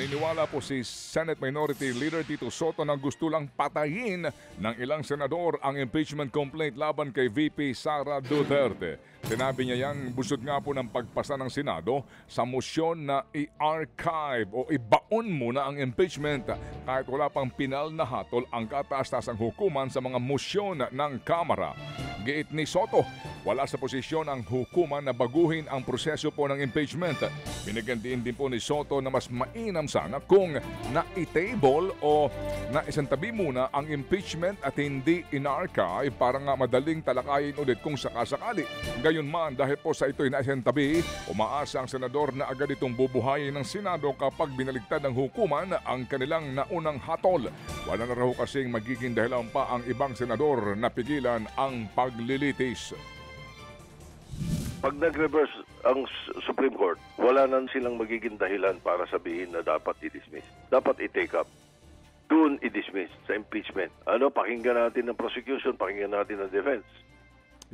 Naniniwala po si Senate Minority Leader Tito Soto na gusto lang patayin ng ilang senador ang impeachment complaint laban kay VP Sara Duterte. Sinabi niya yang busod nga po ng pagpasa ng Senado sa motion na i-archive o ibaon muna ang impeachment kahit wala pang pinal na hatol ang kataas-tasang hukuman sa mga motion ng Kamara. Giit ni Soto, wala sa posisyon ang hukuman na baguhin ang proseso po ng impeachment. Binigyan din po ni Soto na mas mainam sana kung na-table o naisantabi muna ang impeachment at hindi in-archive para nga madaling talakayin ulit kung sakasakali. Gayunman dahil po sa ito'y naisantabi, umaasa ang senador na agad itong bubuhayin ng Senado kapag binaligtad ng hukuman ang kanilang naunang hatol. Wala na raw kasing magiging dahilan pa ang ibang senador na pigilan ang paglilitis. Pag nag-reverse ang Supreme Court, wala na silang magiging dahilan para sabihin na dapat i-dismiss. Dapat i-take up. Doon i-dismiss sa impeachment. Pakinggan natin ng prosecution, pakinggan natin ng defense.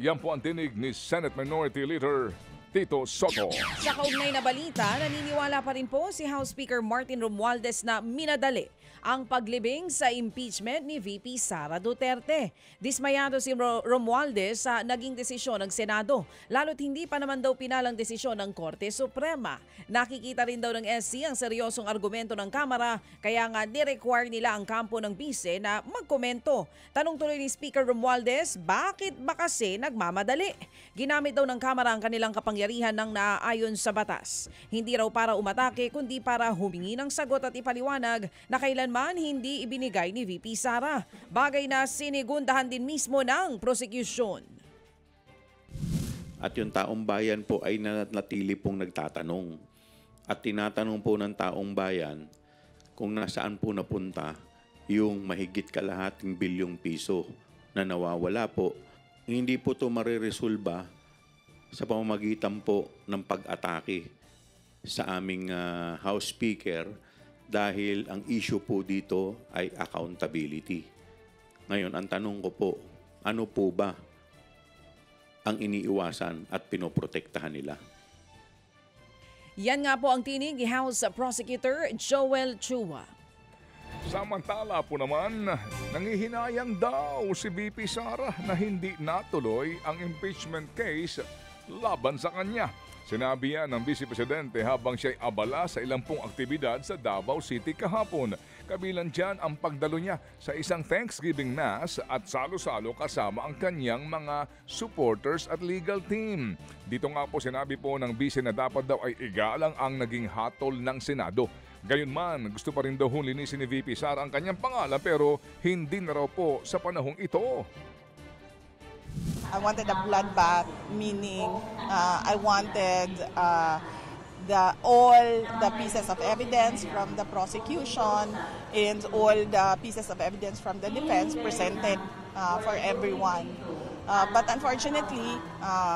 Yan po ang tinig ni Senate Minority Leader Tito Soto. Sa kaugnay na balita, naniniwala pa rin po si House Speaker Martin Romualdez na minadali ang paglibing sa impeachment ni VP Sara Duterte. Dismayado si Romualdez sa naging desisyon ng Senado, lalo't hindi pa naman daw pinalang desisyon ng Korte Suprema. Nakikita rin daw ng SC ang seryosong argumento ng Kamara, kaya nga ni-require nila ang kampo ng bise na magkomento. Tanong tuloy ni Speaker Romualdez, bakit ba kasi nagmamadali? Ginamit daw ng Kamara ang kanilang kapangyarihan ng naaayon sa batas. Hindi raw para umatake kundi para humingi ng sagot at ipaliwanag na kailanman hindi ibinigay ni VP Sara. Bagay na sinigundahan din mismo ng prosecution. At yung taong bayan po ay nanatili pong nagtatanong. At tinatanong po ng taong bayan kung nasaan po napunta yung mahigit kalahating bilyong piso na nawawala po. Hindi po ito mariresolba sa pamamagitan po ng pag-atake sa aming House Speaker dahil ang issue po dito ay accountability. Ngayon, ang tanong ko po, ano po ba ang iniiwasan at pinoprotektahan nila? Yan nga po ang tinig ni House Prosecutor Joel Chua. Samantala po naman, nangihinayang daw si VP Sara na hindi natuloy ang impeachment case laban sa kanya. Sinabi yan ng Vice Presidente habang siya'y abala sa ilang pong aktibidad sa Davao City kahapon. Kabilang dyan ang pagdalo niya sa isang Thanksgiving Mass at salo-salo kasama ang kanyang mga supporters at legal team. Dito nga po sinabi po ng Vice na dapat daw ay igalang ang naging hatol ng Senado. Gayunman, gusto pa rin daw linisin ni VP Sara ang kanyang pangalan pero hindi na raw po sa panahong ito. I wanted a bloodbath, meaning I wanted all the pieces of evidence from the prosecution and all the pieces of evidence from the defense presented for everyone. But unfortunately,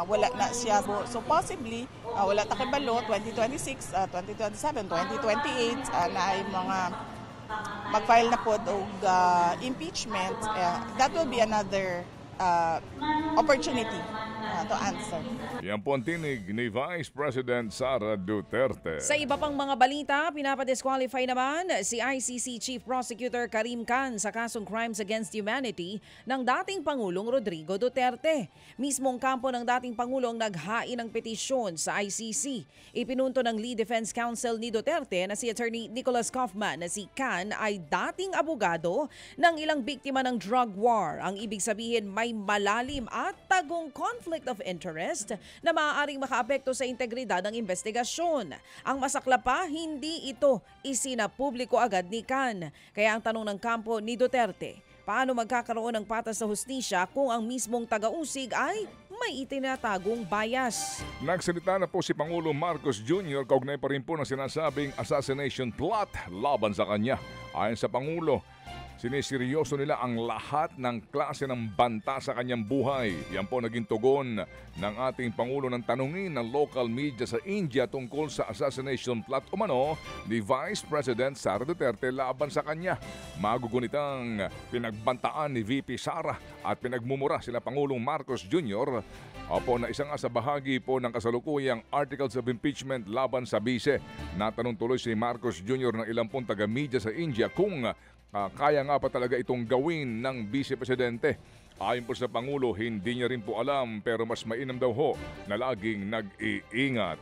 wala na siya. So possibly, wala takibalo, 2026, 2027, 2028 na ay mga mag-file na po og impeachment. That will be another opportunity to answer. Yan po ang tinig ni Vice President Sara Duterte. Sa iba pang mga balita, pinapadisqualify naman si ICC Chief Prosecutor Karim Khan sa kasong Crimes Against Humanity ng dating Pangulong Rodrigo Duterte. Mismong kampo ng dating Pangulong naghain ng petisyon sa ICC. Ipinunto ng Lead Defense Counsel ni Duterte na si Attorney Nicholas Kaufman na si Khan ay dating abogado ng ilang biktima ng drug war. Ang ibig sabihin may malalim at tagong conflict of interest na maaaring makaapekto sa integridad ng investigasyon. Ang masaklap pa, hindi ito isinapubliko agad ni Khan. Kaya ang tanong ng kampo ni Duterte, paano magkakaroon ng patas sa hustisya kung ang mismong taga-usig ay may itinatagong bias? Nagsalita na po si Pangulo Marcos Jr. kaugnay pa rin po ng sinasabing assassination plot laban sa kanya. Ayon sa Pangulo, Siniseryoso nila ang lahat ng klase ng banta sa kanyang buhay. Yan po naging tugon ng ating Pangulo ng tanungin ng local media sa India tungkol sa assassination plot umano ni Vice President Sara Duterte laban sa kanya. Magugunitang pinagbantaan ni VP Sara at pinagmumura sila Pangulong Marcos Jr. Na isa nga sa bahagi po ng kasalukuyang articles of impeachment laban sa bise. Natanong tuloy si Marcos Jr. ng ilang pong taga-media sa India kung kaya nga pa talaga itong gawin ng Vice Presidente. Ayon po sa Pangulo, hindi niya rin po alam pero mas mainam daw ho na laging nag-iingat.